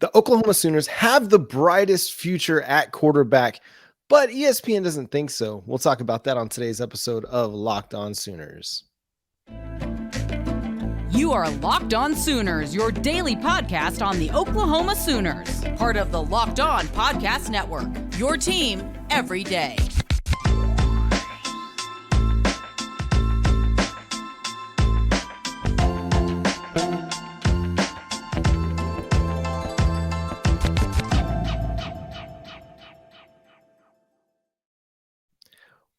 The Oklahoma Sooners have the brightest future at quarterback, but ESPN doesn't think so. We'll talk about that on today's episode of Locked On Sooners. You are Locked On Sooners, your daily podcast on the Oklahoma Sooners, part of the Locked On Podcast Network, your team every day.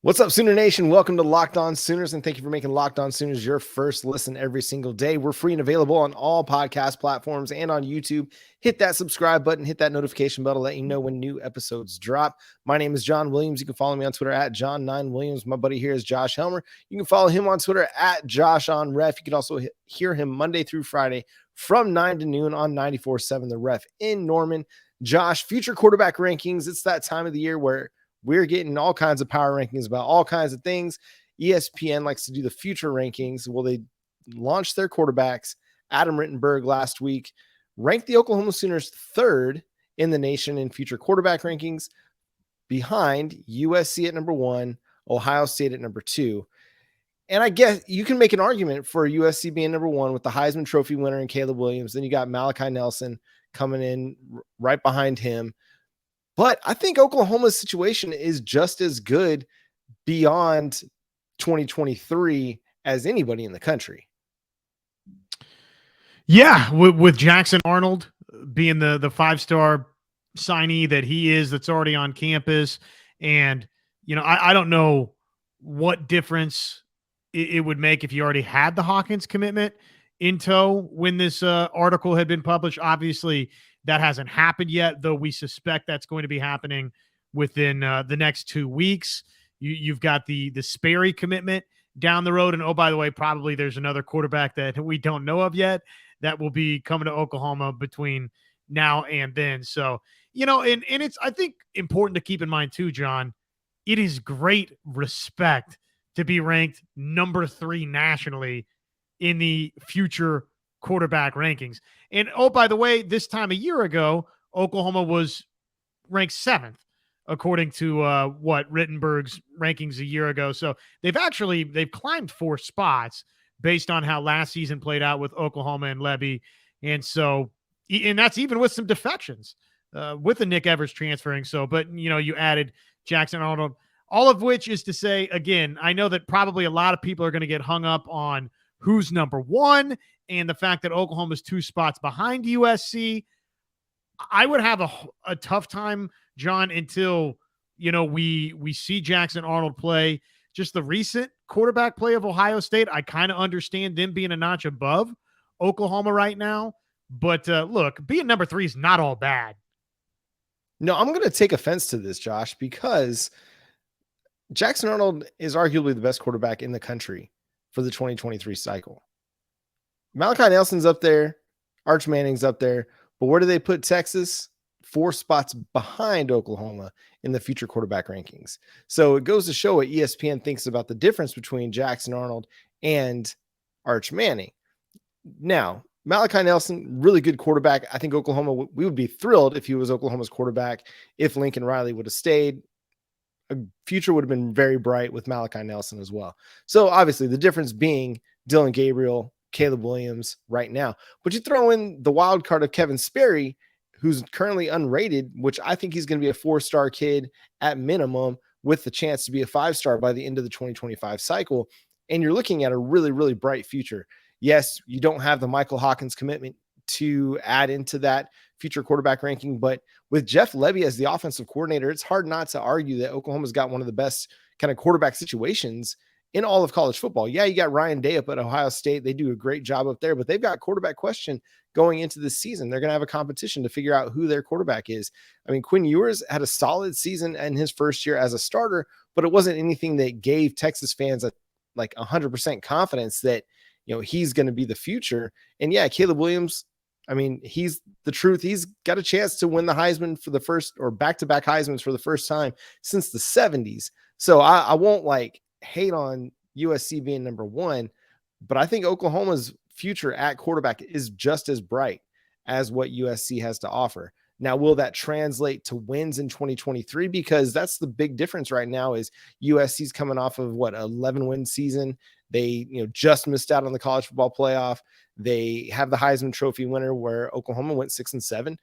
What's up, Sooner Nation? Welcome to Locked On Sooners, and thank you for making Locked On Sooners your first listen every single day. We're free and available on all podcast platforms and on YouTube. Hit that subscribe button, hit that notification bell to let you know when new episodes drop. My name is John Williams. You can follow me on Twitter at John9Williams. My buddy here is Josh Helmer. You can follow him on Twitter at JoshOnRef. You can also hear him Monday through Friday from 9 to noon on 94.7 The Ref in Norman. Josh, future quarterback rankings. It's that time of the year where we're getting all kinds of power rankings about all kinds of things. ESPN likes to do the future rankings. Well, they launched their quarterbacks. Adam Rittenberg last week ranked the Oklahoma Sooners third in the nation in future quarterback rankings, behind USC at number 1, Ohio State at number 2. And I guess you can make an argument for USC being number 1 with the Heisman Trophy winner and Caleb Williams. Then you got Malachi Nelson coming in right behind him. But I think Oklahoma's situation is just as good beyond 2023 as anybody in the country. Yeah, with Jackson Arnold being the 5-star signee that he is, that's already on campus. And, you know, I don't know what difference it would make if you already had the Hawkins commitment in tow when this article had been published. Obviously, that hasn't happened yet, though we suspect that's going to be happening within the next 2 weeks. You've got the Sperry commitment down the road. And, oh, by the way, probably there's another quarterback that we don't know of yet that will be coming to Oklahoma between now and then. So, you know, and it's, I think, important to keep in mind too, John, it is great respect to be ranked number 3 nationally in the future quarterback rankings. And, oh, by the way, this time a year ago, Oklahoma was ranked 7th, according to Rittenberg's rankings a year ago. So they've climbed 4 spots based on how last season played out with Oklahoma and Levy. And so, and that's even with some defections, with the Nick Evers transferring. So, but, you know, you added Jackson Arnold, all of which is to say, again, I know that probably a lot of people are going to get hung up on who's number 1 and the fact that Oklahoma's 2 spots behind USC. I would have a tough time, John, until, you know, we see Jackson Arnold play. Just the recent quarterback play of Ohio State, I kind of understand them being a notch above Oklahoma right now. But look, being number 3 is not all bad. No, I'm going to take offense to this, Josh, because Jackson Arnold is arguably the best quarterback in the country for the 2023 cycle. Malachi Nelson's up there. Arch Manning's up there. But where do they put Texas? 4 spots behind Oklahoma in the future quarterback rankings. So it goes to show what ESPN thinks about the difference between Jackson Arnold and Arch Manning. Now, Malachi Nelson, really good quarterback. I think Oklahoma, we would be thrilled if he was Oklahoma's quarterback, if Lincoln Riley would have stayed. A future would have been very bright with Malachi Nelson as well. So obviously the difference being Dillon Gabriel, Caleb Williams right now. But you throw in the wild card of Kevin Sperry, who's currently unrated, which I think he's going to be a 4-star kid at minimum with the chance to be a 5-star by the end of the 2025 cycle. And you're looking at a really, really bright future. Yes, you don't have the Michael Hawkins commitment to add into that future quarterback ranking, but with Jeff Lebby as the offensive coordinator, it's hard not to argue that Oklahoma's got one of the best kind of quarterback situations in all of college football. Yeah, you got Ryan Day up at Ohio State. They do a great job up there, but they've got quarterback question going into this season. They're going to have a competition to figure out who their quarterback is. I mean, Quinn Ewers had a solid season in his first year as a starter, but it wasn't anything that gave Texas fans 100% confidence that, you know, he's going to be the future. And yeah, Caleb Williams, I mean, he's the truth. He's got a chance to win the Heisman for the first, or back-to-back Heismans for the first time since the 70s. So I won't hate on USC being number 1, but I think Oklahoma's future at quarterback is just as bright as what USC has to offer. Now, will that translate to wins in 2023? Because that's the big difference right now is USC's coming off of 11-win season. They, just missed out on the college football playoff. They have the Heisman Trophy winner where Oklahoma went 6-7.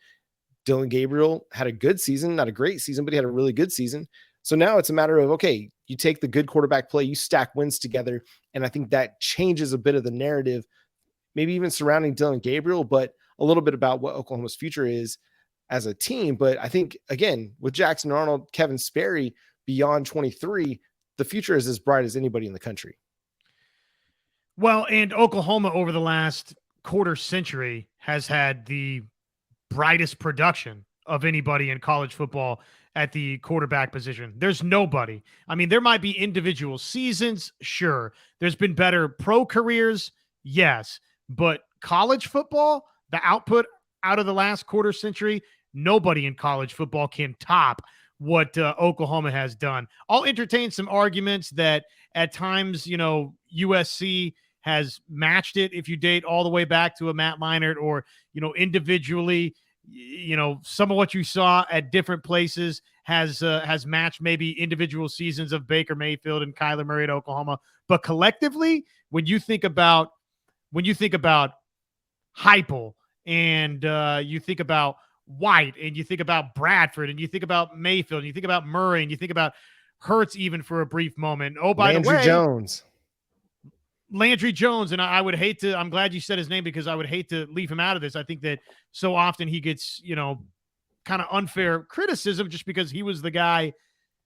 Dillon Gabriel had a good season, not a great season, but he had a really good season. So now it's a matter of, okay, you take the good quarterback play, you stack wins together. And I think that changes a bit of the narrative, maybe even surrounding Dillon Gabriel, but a little bit about what Oklahoma's future is as a team. But I think, again, with Jackson Arnold, Kevin Sperry beyond 23, the future is as bright as anybody in the country. Well, and Oklahoma over the last quarter century has had the brightest production of anybody in college football at the quarterback position. There's nobody. I mean, there might be individual seasons, sure. There's been better pro careers, yes. But college football, the output out of the last quarter century, nobody in college football can top what Oklahoma has done. I'll entertain some arguments that at times, USC has matched it if you date all the way back to a Matt Leinart, or, individually, some of what you saw at different places has matched maybe individual seasons of Baker Mayfield and Kyler Murray at Oklahoma. But collectively, when you think about Heupel and you think about White and you think about Bradford and you think about Mayfield and you think about Murray and you think about Hurts even for a brief moment. Oh, by the way, Landry Jones. And I would hate to, I'm glad you said his name because I would hate to leave him out of this. I think that so often he gets, kind of unfair criticism just because he was the guy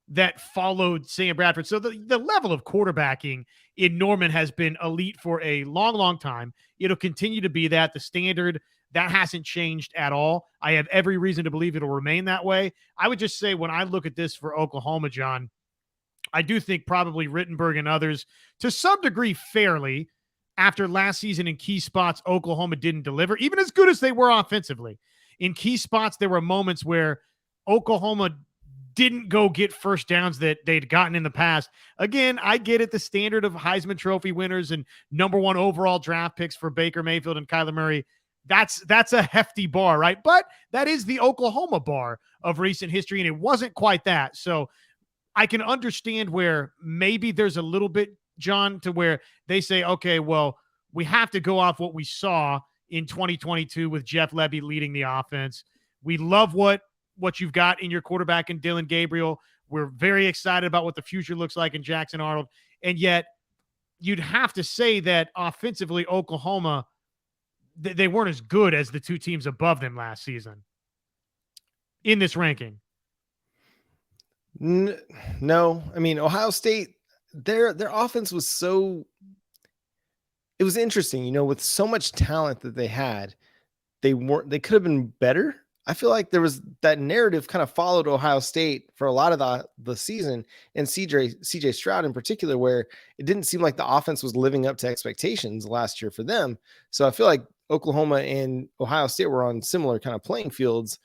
that followed Sam Bradford. So the level of quarterbacking in Norman has been elite for a long, long time. It'll continue to be that. The standard, that hasn't changed at all. I have every reason to believe it'll remain that way. I would just say when I look at this for Oklahoma, John, I do think probably Rittenberg and others, to some degree fairly, after last season in key spots, Oklahoma didn't deliver, even as good as they were offensively. In key spots, there were moments where Oklahoma didn't go get first downs that they'd gotten in the past. Again, I get it, the standard of Heisman Trophy winners and number one overall draft picks for Baker Mayfield and Kyler Murray, that's a hefty bar, right? But that is the Oklahoma bar of recent history, and it wasn't quite that. So I can understand where maybe there's a little bit, John, to where they say, okay, well, we have to go off what we saw in 2022 with Jeff Lebby leading the offense. We love what you've got in your quarterback in Dillon Gabriel. We're very excited about what the future looks like in Jackson Arnold. And yet you'd have to say that offensively, Oklahoma, they weren't as good as the two teams above them last season in this ranking. No, I mean, Ohio State, their offense was it was interesting, with so much talent that they had, they could have been better. I feel like there was that narrative kind of followed Ohio State for a lot of the season, and CJ Stroud in particular, where it didn't seem like the offense was living up to expectations last year for them. So I feel like Oklahoma and Ohio State were on similar kind of playing fields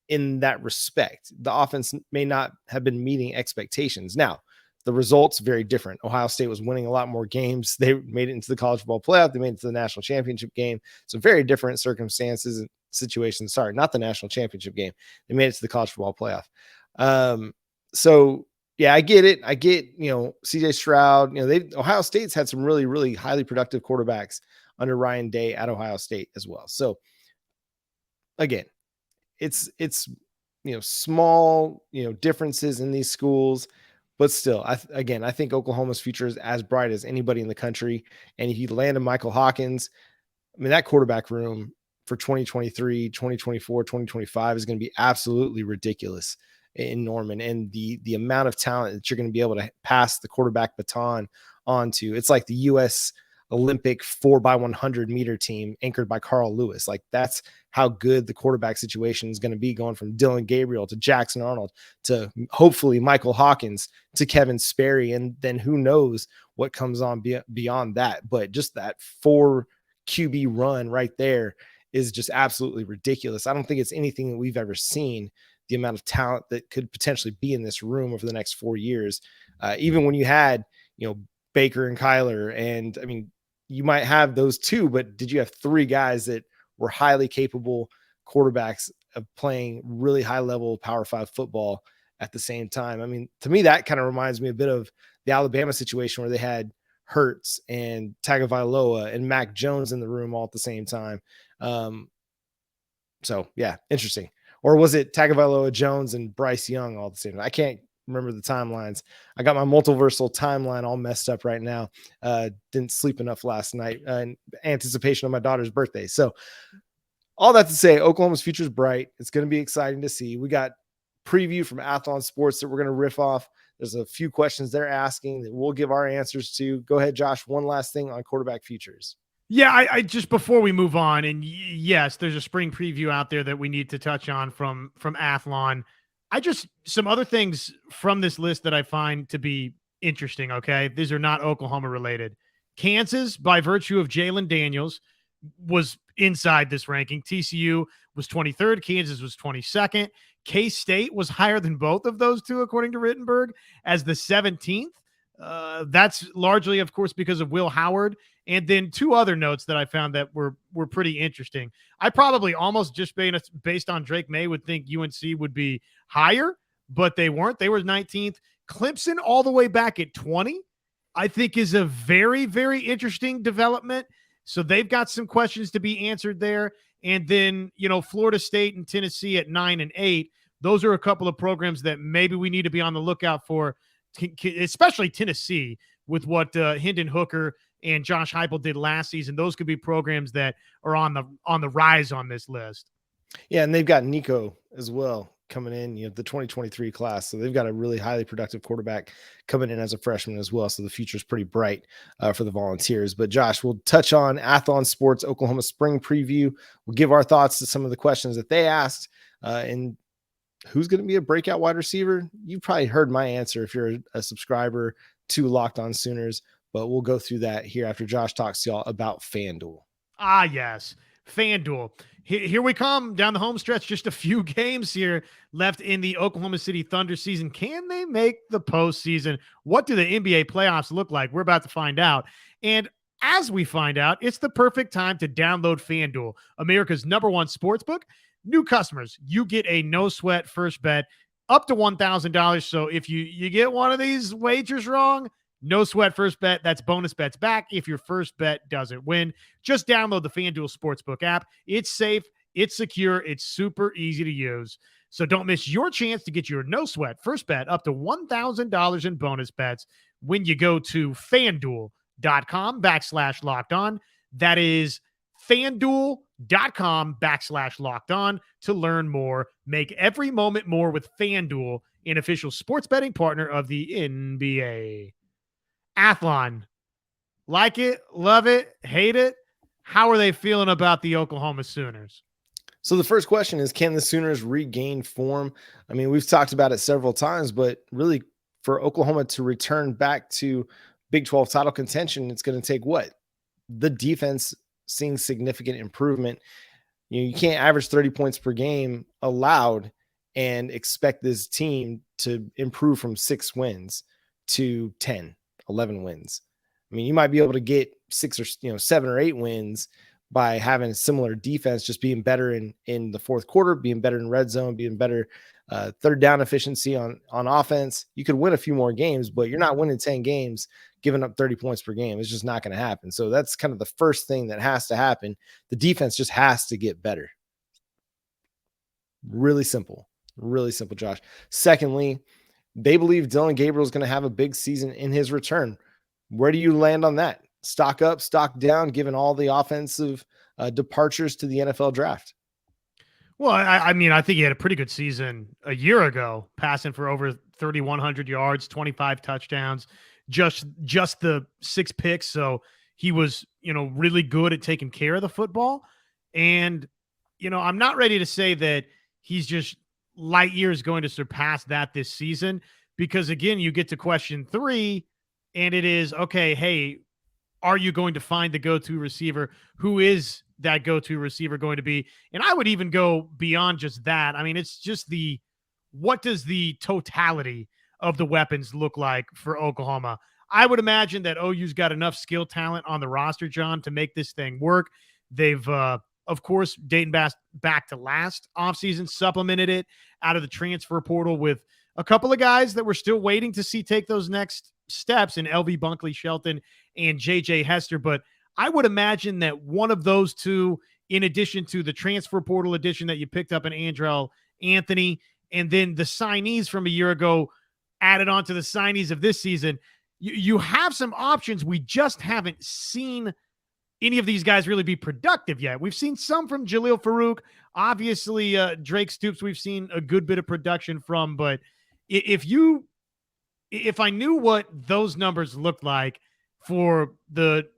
in that respect. The offense may not have been meeting expectations. Now, the results very different. Ohio State was winning a lot more games. They made it into the college football playoff. They made it to the national championship game. So very different circumstances and situations. Sorry, not the national championship game. They made it to the college football playoff. So yeah, I get it. I get, CJ Stroud, Ohio State's had some really, really highly productive quarterbacks under Ryan Day at Ohio State as well. So again, it's small, differences in these schools, but still, I think Oklahoma's future is as bright as anybody in the country. And if you land a Michael Hawkins, I mean, that quarterback room for 2023, 2024, 2025 is going to be absolutely ridiculous in Norman. And the amount of talent that you're going to be able to pass the quarterback baton onto, it's like the U.S. Olympic 4x100 meter team anchored by Carl Lewis. Like, that's how good the quarterback situation is going to be, going from Dillon Gabriel to Jackson Arnold to hopefully Michael Hawkins to Kevin Sperry. And then who knows what comes on beyond that. But just that 4 QB run right there is just absolutely ridiculous. I don't think it's anything that we've ever seen, the amount of talent that could potentially be in this room over the next 4 years. Even when you had, Baker and Kyler, and I mean, you might have those two, but did you have 3 guys that were highly capable quarterbacks of playing really high level Power 5 football at the same time. I mean, to me, that kind of reminds me a bit of the Alabama situation where they had Hurts and Tagovailoa and Mac Jones in the room all at the same time. So yeah, interesting. Or was it Tagovailoa, Jones, and Bryce Young all at the same time? I can't remember the timelines. I got my multiversal timeline all messed up right now. Didn't sleep enough last night in anticipation of my daughter's birthday. So all that to say, Oklahoma's future is bright. It's going to be exciting to see. We got preview from Athlon Sports that we're going to riff off. There's a few questions they're asking that we'll give our answers to. Go ahead, Josh. One last thing on quarterback futures. Yeah, I just before we move on, and yes, there's a spring preview out there that we need to touch on from Athlon. Some other things from this list that I find to be interesting. Okay, these are not Oklahoma related. Kansas, by virtue of Jalen Daniels, was inside this ranking. TCU was 23rd. Kansas was 22nd. K-State was higher than both of those two, according to Rittenberg, as the 17th. That's largely, of course, because of Will Howard. And then two other notes that I found that were pretty interesting. I probably almost just based on Drake May would think UNC would be higher, but they weren't. They were 19th. Clemson all the way back at 20, I think is a very, very interesting development. So they've got some questions to be answered there. And then, Florida State and Tennessee at 9 and 8. Those are a couple of programs that maybe we need to be on the lookout for, especially Tennessee with what Hendon Hooker and Josh Heupel did last season. Those could be programs that are on the rise on this list. Yeah, and they've got Nico as well coming in, the 2023 class. So they've got a really highly productive quarterback coming in as a freshman as well. So the future is pretty bright for the Volunteers. But Josh, we'll touch on Athlon Sports Oklahoma spring preview. We'll give our thoughts to some of the questions that they asked and who's going to be a breakout wide receiver. You've probably heard my answer if you're a subscriber to Locked On Sooners, but we'll go through that here after Josh talks to y'all about FanDuel. Ah, yes. FanDuel. Here we come down the home stretch. Just a few games here left in the Oklahoma City Thunder season. Can they make the postseason? What do the NBA playoffs look like? We're about to find out. And as we find out, it's the perfect time to download FanDuel, America's #1 sportsbook. New customers, you get a no-sweat first bet up to $1,000. So if you get one of these wagers wrong, no sweat first bet. That's bonus bets back if your first bet doesn't win. Just download the FanDuel Sportsbook app. It's safe, it's secure, it's super easy to use. So don't miss your chance to get your no sweat first bet up to $1,000 in bonus bets when you go to FanDuel.com/lockedon. That is FanDuel.com/lockedon to learn more. Make every moment more with FanDuel, an official sports betting partner of the NBA. Athlon, like it, love it, hate it. How are they feeling about the Oklahoma Sooners? So the first question is, can the Sooners regain form? I mean, we've talked about it several times, but really for Oklahoma to return back to Big 12 title contention, it's going to take what? The defense seeing significant improvement. You can't average 30 points per game allowed and expect this team to improve from 6 wins to 10, 11 wins. I mean, you might be able to get 6 or 7 or 8 wins by having a similar defense, just being better in the fourth quarter, being better in red zone, being better third down efficiency on offense. You could win a few more games, but you're not winning 10 games giving up 30 points per game. It's just not going to happen. So that's kind of the first thing that has to happen. The defense just has to get better. Really simple, Josh. Secondly, they believe Dillon Gabriel is going to have a big season in his return. Where do you land on that? Stock up, stock down, given all the offensive departures to the NFL draft? Well, I mean, I think he had a pretty good season a year ago, passing for over 3,100 yards, 25 touchdowns, just the 6 picks. So he was, really good at taking care of the football. And, I'm not ready to say that he's just light years going to surpass that this season, because again, you get to question 3 and it is, okay, hey, are you going to find the go-to receiver? Who is that go-to receiver going to be? And I would even go beyond just that. I mean, it's just what does the totality of the weapons look like for Oklahoma? I would imagine that OU's got enough skill talent on the roster, John, to make this thing work. They've of course, dating back to last offseason, supplemented it out of the transfer portal with a couple of guys that we're still waiting to see take those next steps in LV Bunkley Shelton and JJ Hester. But I would imagine that one of those two, in addition to the transfer portal addition that you picked up in Andrell Anthony, and then the signees from a year ago added on to the signees of this season, you have some options. We just haven't seen any of these guys really be productive yet. We've seen some from Jalil Farouk. Obviously, Drake Stoops, we've seen a good bit of production from. But if I knew what those numbers looked like for the,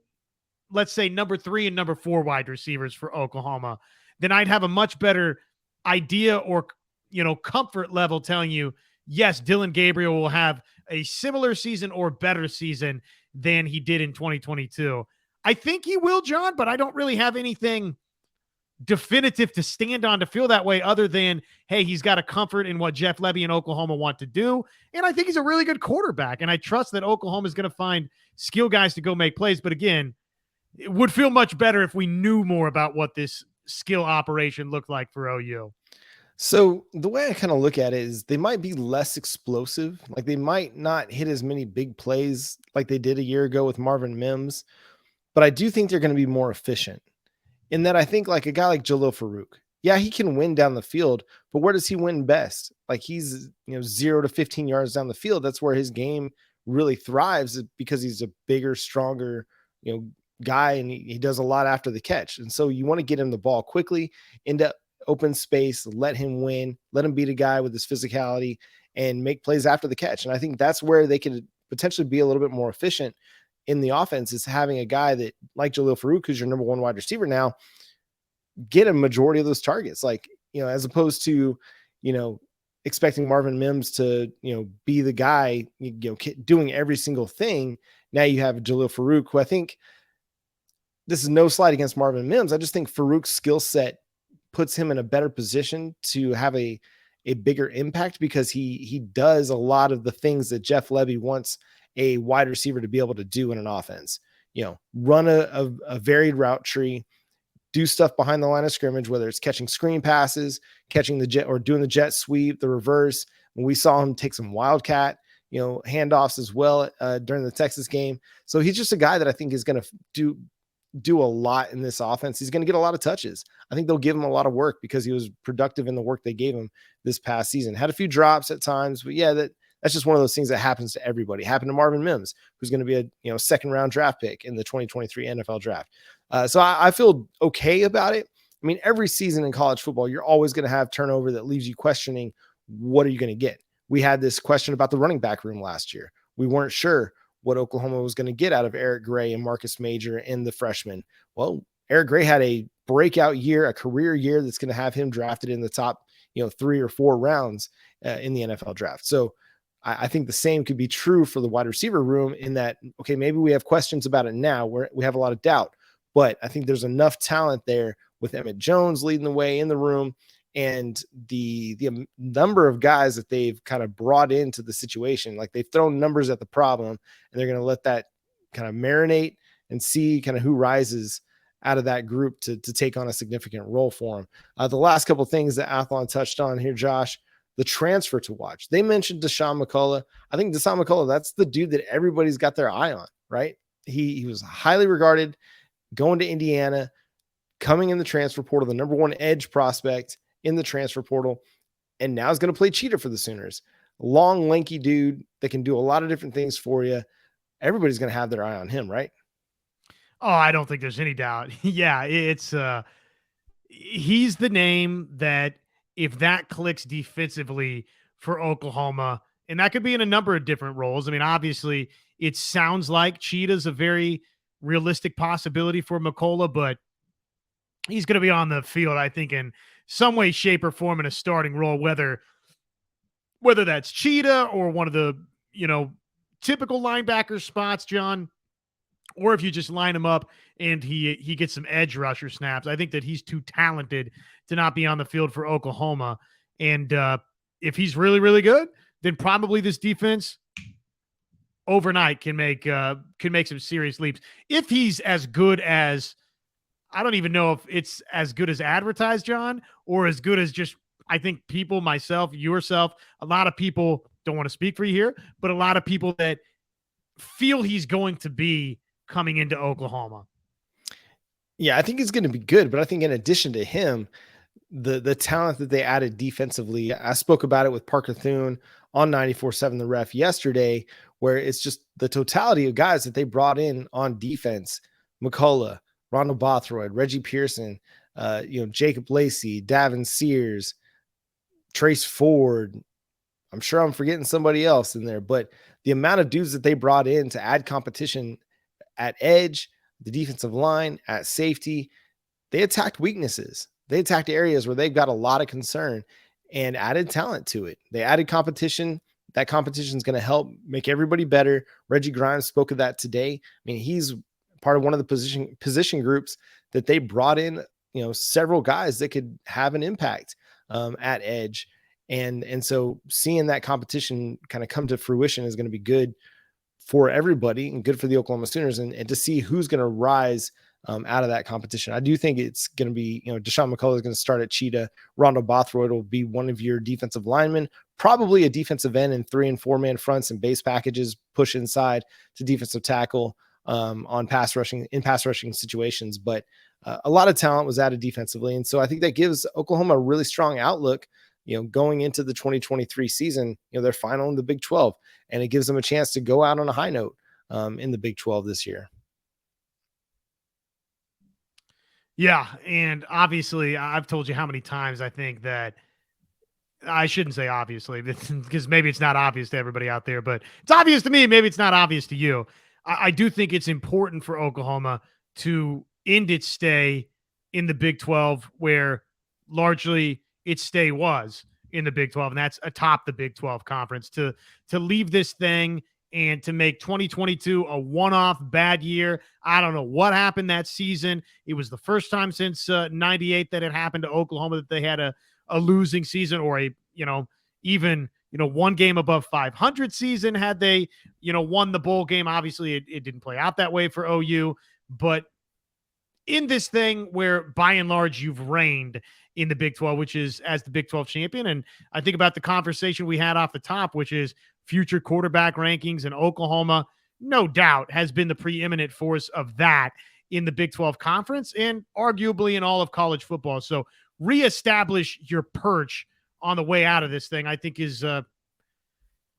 let's say, number 3 and number 4 wide receivers for Oklahoma, then I'd have a much better idea or, comfort level telling you, yes, Dillon Gabriel will have a similar season or better season than he did in 2022. I think he will, John, but I don't really have anything definitive to stand on to feel that way other than, hey, he's got a comfort in what Jeff Lebby and Oklahoma want to do. And I think he's a really good quarterback. And I trust that Oklahoma is going to find skill guys to go make plays. But again, it would feel much better if we knew more about what this skill operation looked like for OU. So the way I kind of look at it is they might be less explosive. Like they might not hit as many big plays like they did a year ago with Marvin Mims, but I do think they're going to be more efficient in that. I think like a guy like Jalil Farouk, yeah, he can win down the field, but where does he win best? Like he's, 0 to 15 yards down the field. That's where his game really thrives because he's a bigger, stronger, guy, and he does a lot after the catch. And so you want to get him the ball quickly into open space, let him win, let him beat a guy with his physicality and make plays after the catch. And I think that's where they could potentially be a little bit more efficient in the offense, is having a guy that like Jalil Farouk, who's your number 1 wide receiver now, get a majority of those targets. Like, as opposed to, expecting Marvin Mims to, be the guy, doing every single thing. Now you have Jalil Farouk, who I think, this is no slight against Marvin Mims, I just think Farouk's skill set puts him in a better position to have a bigger impact because he does a lot of the things that Jeff Lebby wants a wide receiver to be able to do in an offense. Run a varied route tree, do stuff behind the line of scrimmage, whether it's catching screen passes, catching the jet or doing the jet sweep, the reverse. When we saw him take some wildcat, handoffs as well during the Texas game. So he's just a guy that I think is going to do a lot in this offense. He's going to get a lot of touches. I think they'll give him a lot of work because he was productive in the work they gave him this past season. Had a few drops at times, but yeah, that's just one of those things that happens to everybody. Happened to Marvin Mims, who's going to be a second round draft pick in the 2023 NFL draft. So I feel okay about it. I mean, every season in college football, you're always going to have turnover that leaves you questioning, what are you going to get? We had this question about the running back room last year. We weren't sure what Oklahoma was going to get out of Eric Gray and Marcus Major and the freshmen. Well, Eric Gray had a breakout year, a career year that's going to have him drafted in the top, 3 or 4 rounds in the NFL draft. So I think the same could be true for the wide receiver room in that, okay, maybe we have questions about it now where we have a lot of doubt, but I think there's enough talent there with Emmett Jones leading the way in the room and the number of guys that they've kind of brought into the situation. Like they've thrown numbers at the problem and they're going to let that kind of marinate and see kind of who rises out of that group to take on a significant role for them. The last couple of things that Athlon touched on here, Josh, the transfer to watch. They mentioned Deshaun McCullough. I think Deshaun McCullough, that's the dude that everybody's got their eye on, right? He was highly regarded going to Indiana, coming in the transfer portal, the number 1 edge prospect in the transfer portal, and now is going to play cheater for the Sooners. Long, lanky dude that can do a lot of different things for you. Everybody's going to have their eye on him, right? Oh, I don't think there's any doubt. Yeah, it's he's the name that if that clicks defensively for Oklahoma, and that could be in a number of different roles. I mean, obviously, it sounds like Cheetah's a very realistic possibility for McCullough, but he's going to be on the field, I think, in some way, shape, or form in a starting role, whether that's Cheetah or one of the, typical linebacker spots, John, or if you just line him up and he gets some edge rusher snaps. I think that he's too talented to not be on the field for Oklahoma. And if he's really, really good, then probably this defense overnight can make some serious leaps. If he's as good as I don't even know if it's as good as advertised, John, or as good as just, I think people, myself, yourself, a lot of people don't want to speak for you here, but a lot of people that feel he's going to be coming into Oklahoma. Yeah, I think he's going to be good, but I think in addition to him, the talent that they added defensively, I spoke about it with Parker Thune on 94.7 The Ref yesterday, where it's just the totality of guys that they brought in on defense. McCullough, Ronald Bothroyd, Reggie Pearson, Jacob Lacey, Davin Sears, Trace Ford. I'm sure I'm forgetting somebody else in there, but the amount of dudes that they brought in to add competition at edge, the defensive line, at safety, they attacked weaknesses. They attacked areas where they've got a lot of concern and added talent to it. They added competition. That competition is going to help make everybody better. Reggie Grimes spoke of that today. I mean, he's part of one of the position groups that they brought in, several guys that could have an impact at edge. And so seeing that competition kind of come to fruition is going to be good for everybody and good for the Oklahoma Sooners, and to see who's going to rise out of that competition. I do think it's going to be, Deshaun McCullough is going to start at Cheetah. Rondo Bothroyd will be one of your defensive linemen, probably a defensive end in 3 and 4 man fronts and base packages, push inside to defensive tackle in pass rushing situations. But a lot of talent was added defensively. And so I think that gives Oklahoma a really strong outlook, going into the 2023 season. They're final in the Big 12, and it gives them a chance to go out on a high note in the Big 12 this year. Yeah, and obviously, I've told you how many times I think that I shouldn't say obviously, because maybe it's not obvious to everybody out there, but it's obvious to me. Maybe it's not obvious to you. I do think it's important for Oklahoma to end its stay in the Big 12, where largely its stay was in the Big 12, and that's atop the Big 12 conference. To leave this thing and to make 2022 a one-off bad year. I don't know what happened that season. It was the first time since 98 that it happened to Oklahoma that they had a losing season, or even one game above 500 season had they, won the bowl game. Obviously it didn't play out that way for OU, but in this thing where by and large you've reigned in the Big 12, which is as the Big 12 champion. And I think about the conversation we had off the top, which is future quarterback rankings, and Oklahoma, no doubt, has been the preeminent force of that in the Big 12 conference and arguably in all of college football. So reestablish your perch on the way out of this thing, I think is, I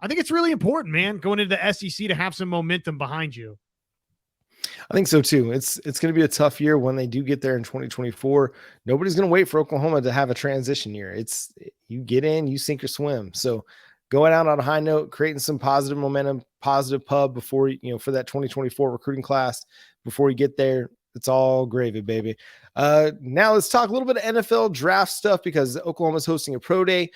think it's really important, man, going into the SEC to have some momentum behind you. I think so too. It's going to be a tough year when they do get there in 2024. Nobody's going to wait for Oklahoma to have a transition year. It's, you get in, you sink or swim. So going out on a high note, creating some positive momentum, positive pub before, for that 2024 recruiting class, before you get there, it's all gravy, baby. Now let's talk a little bit of NFL draft stuff, because Oklahoma's hosting a pro day.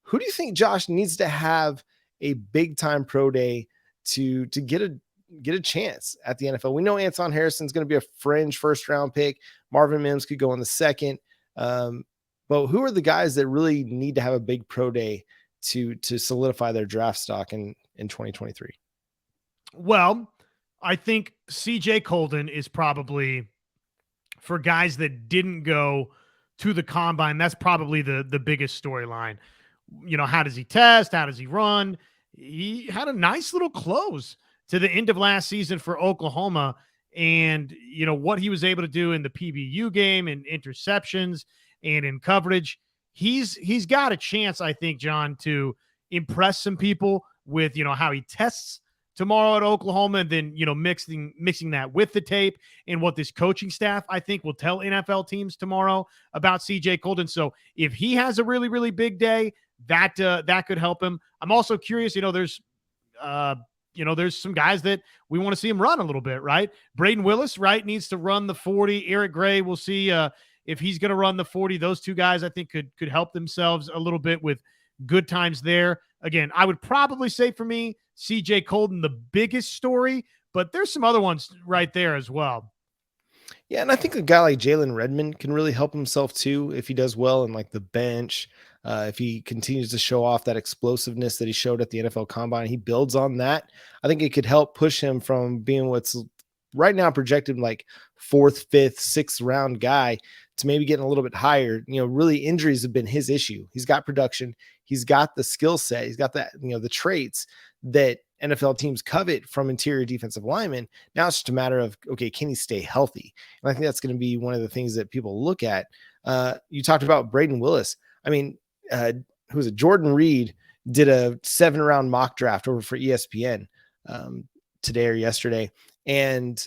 Who do you think, Josh, needs to have a big time pro day to get a chance at the NFL? We know Anton Harrison's going to be a fringe first round pick. Marvin Mims could go in the second. But who are the guys that really need to have a big pro day to solidify their draft stock in 2023? Well, I think CJ Colden is probably, for guys that didn't go to the combine, that's probably the biggest storyline. How does he test? How does he run? He had a nice little close to the end of last season for Oklahoma, and what he was able to do in the PBU game and interceptions and in coverage. He's got a chance, I think, John, to impress some people with how he tests tomorrow at Oklahoma, and then mixing that with the tape and what this coaching staff, I think, will tell NFL teams tomorrow about CJ Colden. So if he has a really, really big day, that could help him. I'm also curious, there's some guys that we want to see him run a little bit, right? Braden Willis, right, needs to run the 40. Eric Gray, we'll see if he's going to run the 40. Those two guys, I think, could help themselves a little bit with good times there. Again, I would probably say for me, CJ Colden, the biggest story, but there's some other ones right there as well. Yeah, and I think a guy like Jalen Redmond can really help himself too if he does well in like the bench. If he continues to show off that explosiveness that he showed at the NFL Combine, he builds on that. I think it could help push him from being what's right now projected like 4th, 5th, 6th round guy to maybe getting a little bit higher. Really injuries have been his issue. He's got production. He's got the skill set. He's got that, the traits that NFL teams covet from interior defensive linemen. Now it's just a matter of, okay, can he stay healthy? And I think that's going to be one of the things that people look at. You talked about Braden Willis. I mean, who was it? Jordan Reed did a 7-round mock draft over for ESPN today or yesterday. And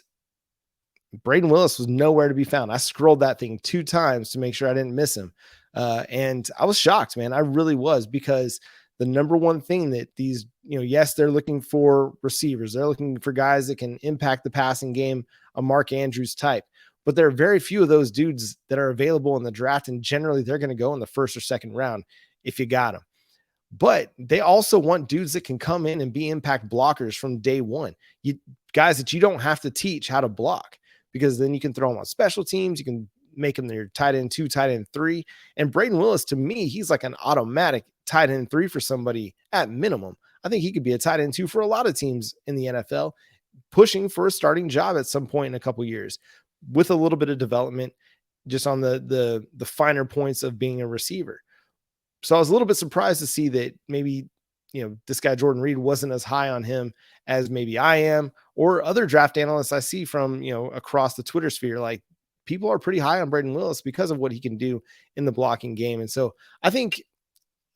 Braden Willis was nowhere to be found. I scrolled that thing 2 times to make sure I didn't miss him. And I was shocked, man. I really was, because the number one thing that these, yes, they're looking for receivers. They're looking for guys that can impact the passing game, a Mark Andrews type. But there are very few of those dudes that are available in the draft. And generally they're going to go in the 1st or 2nd round if you got them. But they also want dudes that can come in and be impact blockers from day one. Guys that you don't have to teach how to block, because then you can throw them on special teams. You can make them their tight end 2, tight end 3. And Braden Willis, to me, he's like an automatic tight end 3 for somebody at minimum. I think he could be a tight end 2 for a lot of teams in the NFL, pushing for a starting job at some point in a couple years with a little bit of development just on the finer points of being a receiver. So I was a little bit surprised to see that maybe, this guy Jordan Reed wasn't as high on him as maybe I am, or other draft analysts I see from, across the Twitter sphere. Like, people are pretty high on Braden Willis because of what he can do in the blocking game. And so I think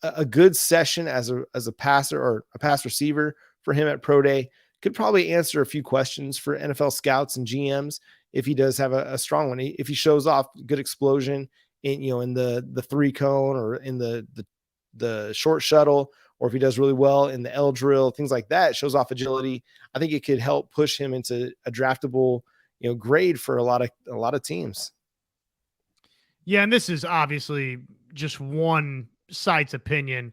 a good session as a passer or a pass receiver for him at Pro Day could probably answer a few questions for NFL scouts and GMs if he does have a strong one. If he shows off good explosion in, in the 3 cone or in the short shuttle, or if he does really well in the L drill, things like that, shows off agility, I think it could help push him into a draftable, grade for a lot of teams. Yeah. And this is obviously just one site's opinion,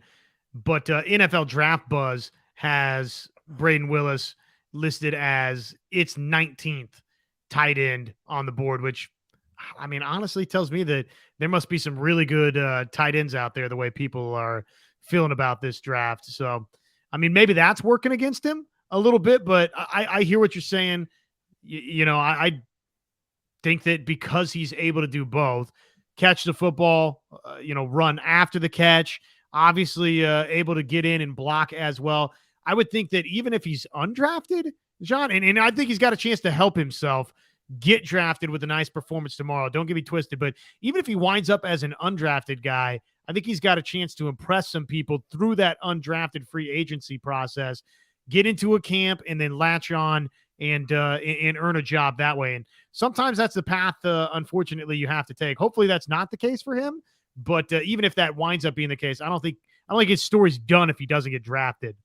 but NFL Draft Buzz has Braden Willis listed as its 19th tight end on the board, which, I mean, honestly tells me that there must be some really good tight ends out there, the way people are feeling about this draft. So, I mean, maybe that's working against him a little bit, but I hear what you're saying. I think that because he's able to do both, catch the football, run after the catch, obviously able to get in and block as well. I would think that even if he's undrafted, John, and I think he's got a chance to help himself get drafted with a nice performance tomorrow. Don't get me twisted, but even if he winds up as an undrafted guy, I think he's got a chance to impress some people through that undrafted free agency process, get into a camp, and then latch on and earn a job that way. And sometimes that's the path, unfortunately, you have to take. Hopefully that's not the case for him, but even if that winds up being the case, I don't think his story's done if he doesn't get drafted.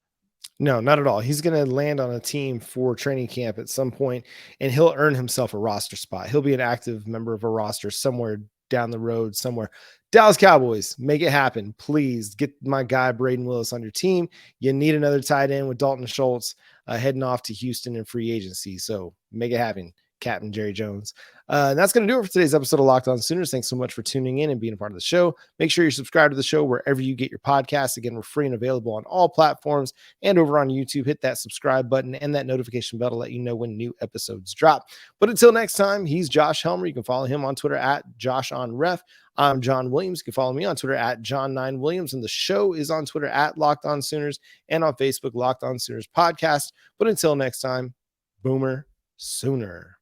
No, not at all. He's going to land on a team for training camp at some point, and he'll earn himself a roster spot. He'll be an active member of a roster somewhere down the road somewhere. Dallas Cowboys, make it happen. Please get my guy Braden Willis on your team. You need another tight end with Dalton Schultz heading off to Houston in free agency. So make it happen, Captain Jerry Jones. And that's going to do it for today's episode of Locked On Sooners. Thanks so much for tuning in and being a part of the show. Make sure you're subscribed to the show wherever you get your podcasts. Again, we're free and available on all platforms and over on YouTube. Hit that subscribe button and that notification bell to let you know when new episodes drop. But until next time, he's Josh Helmer. You can follow him on Twitter at JoshOnRef. I'm John Williams. You can follow me on Twitter at John9Williams. And the show is on Twitter at Locked On Sooners and on Facebook, Locked On Sooners Podcast. But until next time, Boomer Sooner.